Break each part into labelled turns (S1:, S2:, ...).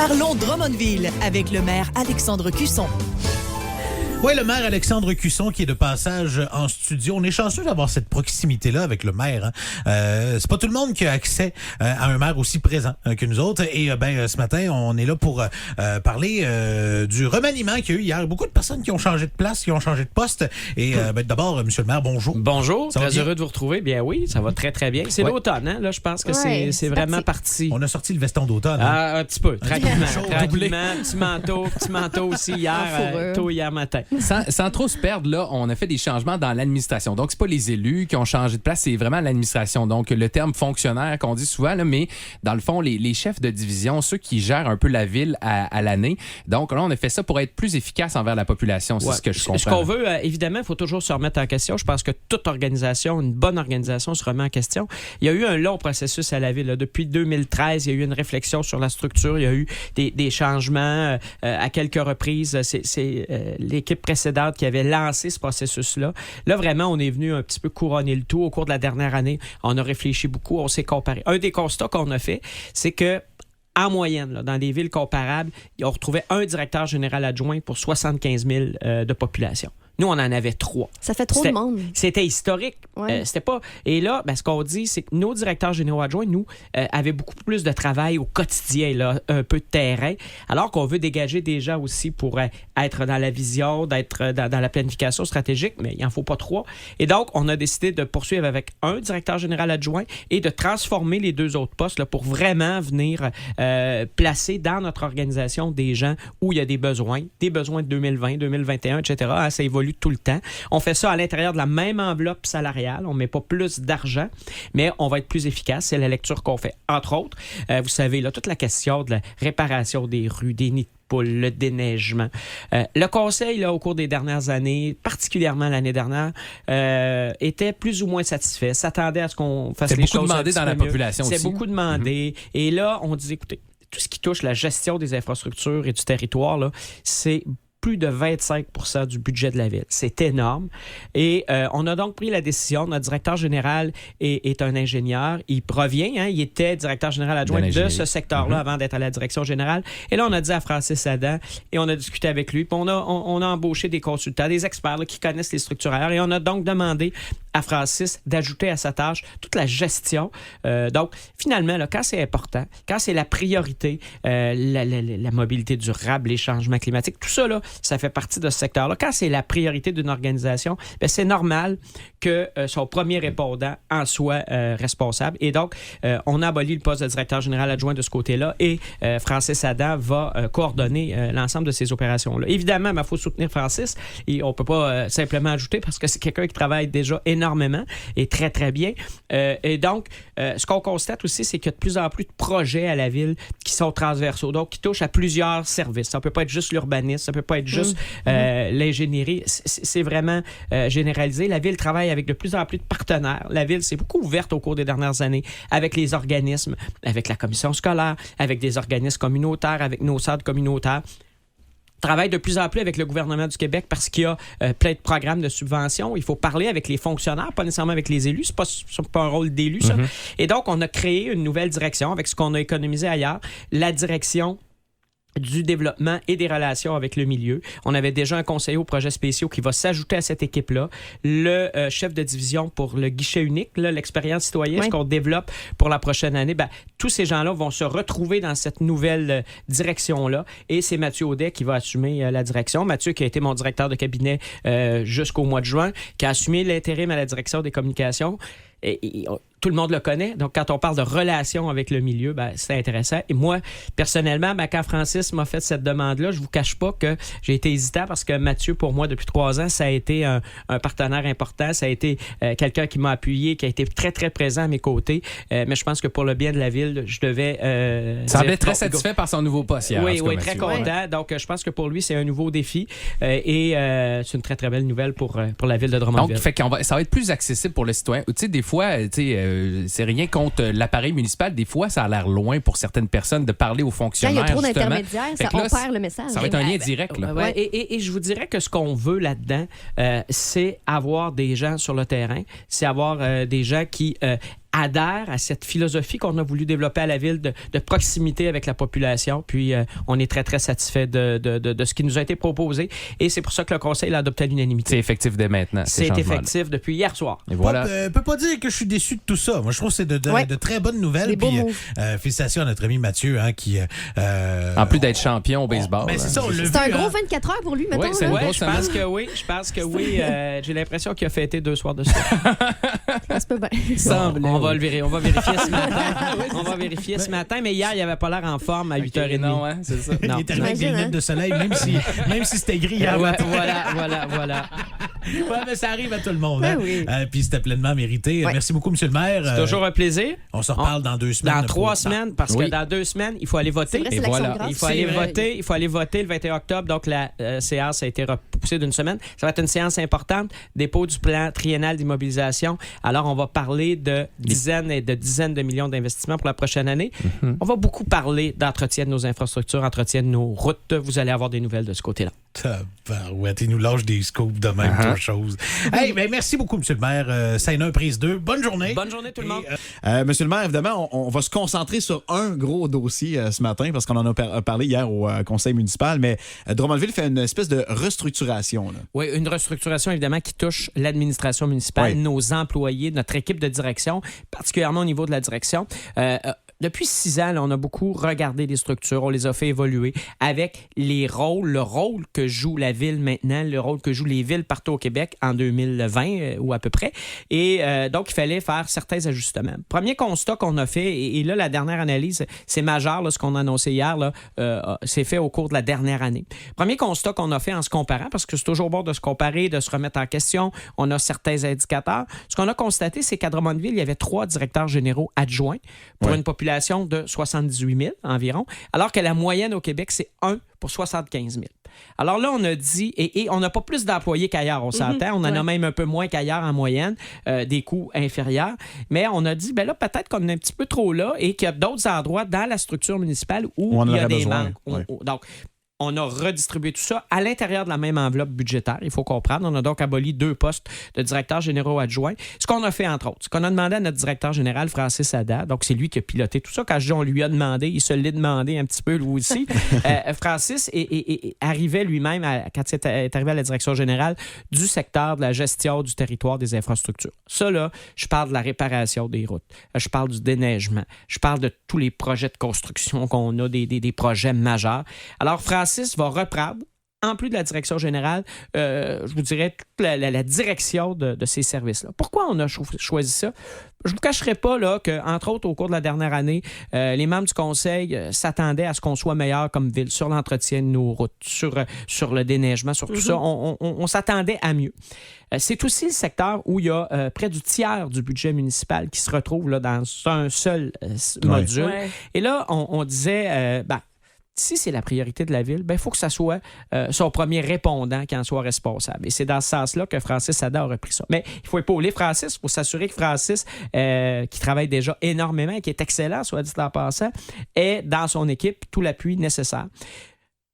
S1: Parlons Drummondville avec le maire Alexandre Cusson.
S2: Oui, le maire Alexandre Cusson qui est de passage en studio. On est chanceux d'avoir cette proximité-là avec le maire. C'est pas tout le monde qui a accès à un maire aussi présent que nous autres. Et ce matin, on est là pour parler du remaniement qu'il y a eu hier. Beaucoup de personnes qui ont changé de place, qui ont changé de poste. Et d'abord, monsieur le maire, bonjour.
S3: Bonjour, très heureux de vous retrouver. Bien oui, ça va très, très bien. C'est l'automne, hein? Là, je pense que c'est vraiment parti.
S2: On a sorti le veston d'automne.
S3: Ah, un petit peu, tranquillement. Petit manteau aussi hier, tôt hier matin.
S4: Sans trop se perdre, là, on a fait des changements dans l'administration. Donc, c'est pas les élus qui ont changé de place, c'est vraiment l'administration. Donc, le terme fonctionnaire qu'on dit souvent, là, mais dans le fond, les chefs de division, ceux qui gèrent un peu la ville à l'année. Donc, là, on a fait ça pour être plus efficace envers la population. C'est ce que je comprends.
S3: Ce qu'on veut, évidemment, il faut toujours se remettre en question. Je pense que toute organisation, une bonne organisation, se remet en question. Il y a eu un long processus à la ville. Là. Depuis 2013, il y a eu une réflexion sur la structure. Il y a eu des changements à quelques reprises. C'est l'équipe précédente qui avait lancé ce processus-là. Là, vraiment, on est venu un petit peu couronner le tout. Au cours de la dernière année, on a réfléchi beaucoup, on s'est comparé. Un des constats qu'on a fait, c'est que en moyenne, là, dans des villes comparables, on retrouvait un directeur général adjoint pour 75 000 de population. Nous, on en avait 3.
S5: Ça fait trop de monde.
S3: C'était historique.
S5: Ouais.
S3: C'était pas... Et là, ce qu'on dit, c'est que nos directeurs généraux adjoints, nous, avaient beaucoup plus de travail au quotidien, là, un peu de terrain, alors qu'on veut dégager des gens aussi pour être dans la vision, d'être dans la planification stratégique, mais il n'en faut pas 3. Et donc, on a décidé de poursuivre avec un directeur général adjoint et de transformer les 2 autres postes là, pour vraiment venir placer dans notre organisation des gens où il y a des besoins de 2020, 2021, etc. Ça évolue tout le temps. On fait ça à l'intérieur de la même enveloppe salariale. On ne met pas plus d'argent, mais on va être plus efficace. C'est la lecture qu'on fait. Entre autres, vous savez, là, toute la question de la réparation des rues, des nids de poules, le déneigement. Le conseil, là, au cours des dernières années, particulièrement l'année dernière, était plus ou moins satisfait, s'attendait à ce qu'on fasse les choses.
S4: C'est beaucoup demandé dans la population aussi.
S3: C'est beaucoup demandé. Et là, on dit, écoutez, tout ce qui touche la gestion des infrastructures et du territoire, là, c'est plus de 25 % du budget de la ville. C'est énorme. Et on a donc pris la décision. Notre directeur général est un ingénieur. Il provient, il était directeur général adjoint de ce secteur-là avant d'être à la direction générale. Et là, on a dit à Francis Adam, et on a discuté avec lui, puis on a embauché des consultants, des experts là, qui connaissent les structuraires. Et on a donc demandé à Francis d'ajouter à sa tâche toute la gestion. Donc, finalement, là, quand c'est important, quand c'est la priorité, la mobilité durable, les changements climatiques, tout ça, là, ça fait partie de ce secteur-là. Quand c'est la priorité d'une organisation, c'est normal que son premier répondant en soit responsable. Et donc, on a aboli le poste de directeur général adjoint de ce côté-là et Francis Adam va coordonner l'ensemble de ces opérations-là. Évidemment, il faut soutenir Francis et on ne peut pas simplement ajouter parce que c'est quelqu'un qui travaille déjà énormément et très, très bien. Et donc, ce qu'on constate aussi, c'est qu'il y a de plus en plus de projets à la ville qui sont transversaux, donc qui touchent à plusieurs services. Ça ne peut pas être juste l'urbanisme, ça ne peut pas être juste l'ingénierie. C'est vraiment généralisé. La ville travaille avec de plus en plus de partenaires. La ville s'est beaucoup ouverte au cours des dernières années avec les organismes, avec la commission scolaire, avec des organismes communautaires, avec nos centres communautaires. Travaille de plus en plus avec le gouvernement du Québec parce qu'il y a plein de programmes de subventions. Il faut parler avec les fonctionnaires, pas nécessairement avec les élus. C'est pas un rôle d'élu, ça. Et donc, on a créé une nouvelle direction avec ce qu'on a économisé ailleurs, la direction du développement et des relations avec le milieu. On avait déjà un conseiller aux projets spéciaux qui va s'ajouter à cette équipe-là. Le chef de division pour le guichet unique, là, l'expérience citoyenne, ce qu'on développe pour la prochaine année, tous ces gens-là vont se retrouver dans cette nouvelle direction-là. Et c'est Mathieu Audet qui va assumer la direction. Mathieu qui a été mon directeur de cabinet jusqu'au mois de juin, qui a assumé l'intérim à la direction des communications. Et tout le monde le connaît. Donc, quand on parle de relations avec le milieu, c'est intéressant. Et moi, personnellement, quand Francis m'a fait cette demande-là, je vous cache pas que j'ai été hésitant parce que Mathieu, pour moi, depuis 3 ans, ça a été un partenaire important. Ça a été quelqu'un qui m'a appuyé, qui a été très, très présent à mes côtés. Mais je pense que pour le bien de la ville, je devais...
S4: semblait très satisfait par son nouveau poste hier.
S3: Oui, très content. Ouais. Donc, je pense que pour lui, c'est un nouveau défi. Et c'est une très, très belle nouvelle pour la ville de Drummondville.
S4: Donc, ça va être plus accessible pour le citoyen. Tu sais, des fois, c'est rien contre l'appareil municipal. Des fois, ça a l'air loin pour certaines personnes de parler aux fonctionnaires.
S5: Quand il y a trop d'intermédiaires, on perd le message.
S4: Ça va être un lien direct. Là.
S3: Ouais. Et je vous dirais que ce qu'on veut là-dedans, c'est avoir des gens sur le terrain, c'est avoir des gens qui adhèrent à cette philosophie qu'on a voulu développer à la ville de proximité avec la population. Puis, on est très, très satisfait de ce qui nous a été proposé. Et c'est pour ça que le Conseil l'a adopté à l'unanimité.
S4: C'est effectif dès maintenant.
S3: C'est effectif depuis hier soir.
S4: Et voilà.
S2: Je peux pas dire que je suis déçu de tout ça. Moi, je trouve que c'est de très bonnes nouvelles.
S5: Des beaux
S2: Puis,
S5: moves.
S2: félicitations à notre ami Mathieu, qui...
S4: En plus d'être champion au baseball.
S2: Ben, c'est ça, on l'a
S5: C'est un
S2: vu,
S5: gros 24 heures pour lui, mettons.
S4: Ouais, c'est
S5: là.
S4: une
S3: Oui,
S4: grosse
S3: je pense que oui. J'ai l'impression qu'il a fêté 2 soirs de suite.
S5: Ça se peut bien.
S3: On va vérifier ce matin. On va vérifier ce matin, mais hier, il n'avait pas l'air en forme à 8h30.
S4: Non, hein, c'est ça.
S3: Non.
S2: Il était avec des
S5: J'imagine,
S2: lunettes de soleil, même si c'était gris hier
S3: Ouais,
S2: matin.
S3: voilà.
S2: Ouais, mais ça arrive à tout le monde.
S5: Ben
S2: Hein?
S5: oui.
S2: Puis c'était pleinement mérité.
S5: Ouais.
S2: Merci beaucoup, M. le maire.
S3: C'est toujours un plaisir.
S2: On se reparle dans 2 semaines.
S3: Dans 3 semaines, parce
S4: Oui.
S3: que dans 2 semaines, il faut aller voter.
S5: C'est vrai, c'est
S4: Et
S5: l'action
S4: voilà.
S5: de grâce.
S3: Il faut aller
S2: C'est vrai.
S3: voter. Il faut aller voter le 21 octobre. Donc, la séance a été repoussée d'une semaine. Ça va être une séance importante. Dépôt du plan triennal d'immobilisation. Alors, on va parler de dizaines et de dizaines de millions d'investissements pour la prochaine année. On va beaucoup parler d'entretien de nos infrastructures, entretien de nos routes. Vous allez avoir des nouvelles de ce côté-là.
S2: Tabarouette, il nous lâche des scoops de même
S4: Uh-huh.
S2: chose. Hey, ben, merci beaucoup, M. le maire. Saina, prise 2. Bonne journée.
S3: Bonne journée, tout le monde.
S6: Monsieur le maire, évidemment, on va se concentrer sur un gros dossier ce matin parce qu'on en a parlé hier au conseil municipal, mais Drummondville fait une espèce de restructuration. Là.
S3: Oui, une restructuration, évidemment, qui touche l'administration municipale,
S6: Oui.
S3: nos employés, notre équipe de direction, particulièrement au niveau de la direction. Depuis 6 ans, là, on a beaucoup regardé les structures, on les a fait évoluer avec les rôles, le rôle que joue la ville maintenant, le rôle que jouent les villes partout au Québec en 2020 ou à peu près. Et donc, il fallait faire certains ajustements. Premier constat qu'on a fait, et là, la dernière analyse, c'est majeur, là, ce qu'on a annoncé hier, là, c'est fait au cours de la dernière année. Premier constat qu'on a fait en se comparant, parce que c'est toujours bon de se comparer, de se remettre en question, on a certains indicateurs. Ce qu'on a constaté, c'est qu'à Drummondville, il y avait 3 directeurs généraux adjoints pour une population de 78 000 environ, alors que la moyenne au Québec, c'est 1 pour 75 000. Alors là, on a dit, et on n'a pas plus d'employés qu'ailleurs, on s'entend, on en a même un peu moins qu'ailleurs en moyenne, des coûts inférieurs, mais on a dit, ben là, peut-être qu'on est un petit peu trop là et qu'il y a d'autres endroits dans la structure municipale où il y a des manques. Donc, on a redistribué tout ça à l'intérieur de la même enveloppe budgétaire, il faut comprendre. On a donc aboli 2 postes de directeurs généraux adjoints. Ce qu'on a fait, entre autres, c'est qu'on a demandé à notre directeur général, Francis Haddad, donc c'est lui qui a piloté tout ça. Quand je dis on lui a demandé, il se l'est demandé un petit peu, lui aussi. Francis arrivait lui-même, quand il est arrivé à la direction générale, du secteur de la gestion du territoire des infrastructures. Ça, là, je parle de la réparation des routes, je parle du déneigement, je parle de tous les projets de construction qu'on a, des projets majeurs. Alors, Francis va reprendre, en plus de la direction générale, je vous dirais toute la direction de ces services-là. Pourquoi on a choisi ça? Je ne vous cacherai pas là, qu'entre autres, au cours de la dernière année, les membres du conseil s'attendaient à ce qu'on soit meilleur comme ville sur l'entretien de nos routes, sur le déneigement, sur tout ça. On s'attendait à mieux. C'est aussi le secteur où il y a près du tiers du budget municipal qui se retrouve là, dans un seul module. Ouais. Et là, on disait... si c'est la priorité de la ville, il faut que ça soit son premier répondant qui en soit responsable. Et c'est dans ce sens-là que Francis Haddad a repris ça. Mais il faut épauler Francis, il faut s'assurer que Francis, qui travaille déjà énormément et qui est excellent, soit dit en passant, ait dans son équipe tout l'appui nécessaire.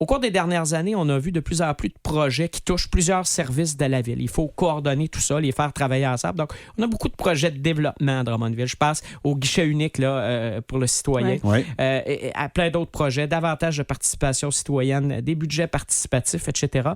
S3: Au cours des dernières années, on a vu de plus en plus de projets qui touchent plusieurs services de la ville. Il faut coordonner tout ça, les faire travailler ensemble. Donc, on a beaucoup de projets de développement à Drummondville. Je passe au guichet unique là, pour le citoyen, et à plein d'autres projets, davantage de participation citoyenne, des budgets participatifs, etc.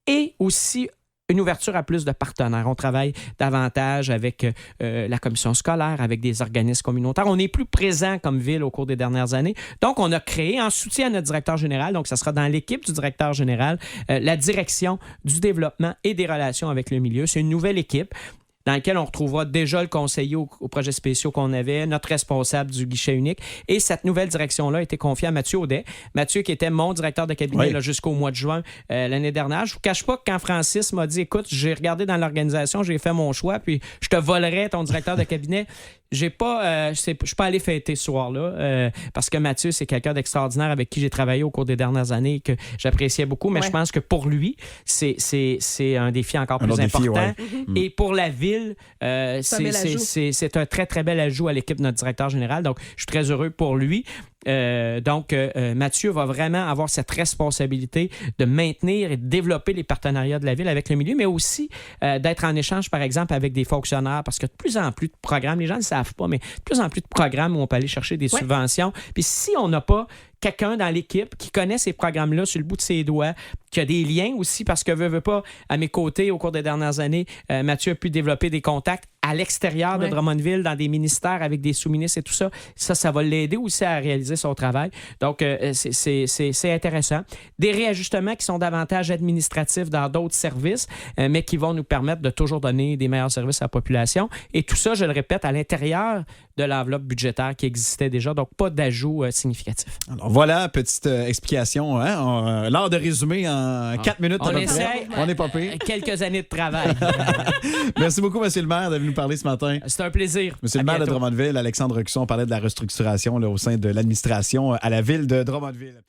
S3: Et aussi une ouverture à plus de partenaires. On travaille davantage avec la commission scolaire, avec des organismes communautaires. On est plus présent comme ville au cours des dernières années. Donc, on a créé, en soutien à notre directeur général, donc ça sera dans l'équipe du directeur général, la direction du développement et des relations avec le milieu. C'est une nouvelle équipe dans lequel on retrouvera déjà le conseiller aux projets spéciaux qu'on avait, notre responsable du guichet unique. Et cette nouvelle direction-là a été confiée à Mathieu Audet. Mathieu, qui était mon directeur de cabinet là, jusqu'au mois de juin l'année dernière. Je ne vous cache pas que quand Francis m'a dit, écoute, j'ai regardé dans l'organisation, j'ai fait mon choix, puis je te volerai ton directeur de cabinet. Je suis pas allé fêter ce soir-là parce que Mathieu, c'est quelqu'un d'extraordinaire avec qui j'ai travaillé au cours des dernières années et que j'appréciais beaucoup. Mais je pense que pour lui, c'est un défi encore plus important. Et pour la ville, c'est un très, très bel ajout à l'équipe de notre directeur général. Donc, je suis très heureux pour lui. Donc, Mathieu va vraiment avoir cette responsabilité de maintenir et de développer les partenariats de la ville avec le milieu, mais aussi d'être en échange, par exemple, avec des fonctionnaires, parce que de plus en plus de programmes, les gens ne le savent pas, mais de plus en plus de programmes où on peut aller chercher des subventions. Puis si on n'a pas quelqu'un dans l'équipe qui connaît ces programmes-là sur le bout de ses doigts, qui a des liens aussi, parce que veut pas, à mes côtés, au cours des dernières années, Mathieu a pu développer des contacts à l'extérieur de Drummondville, dans des ministères, avec des sous-ministres et tout ça. Ça va l'aider aussi à réaliser son travail. Donc, c'est intéressant. Des réajustements qui sont davantage administratifs dans d'autres services, mais qui vont nous permettre de toujours donner des meilleurs services à la population. Et tout ça, je le répète, à l'intérieur de l'enveloppe budgétaire qui existait déjà, donc pas d'ajout significatif.
S6: Alors voilà, petite explication. L'art de résumer en 4 minutes.
S3: On essaie.
S6: On n'est pas pire.
S3: Quelques années de travail.
S6: Merci beaucoup, M. le maire, de venir nous parler ce matin.
S3: C'est un plaisir.
S6: Monsieur le maire de Drummondville, Alexandre Cusson, parlait de la restructuration au sein de l'administration à la ville de Drummondville.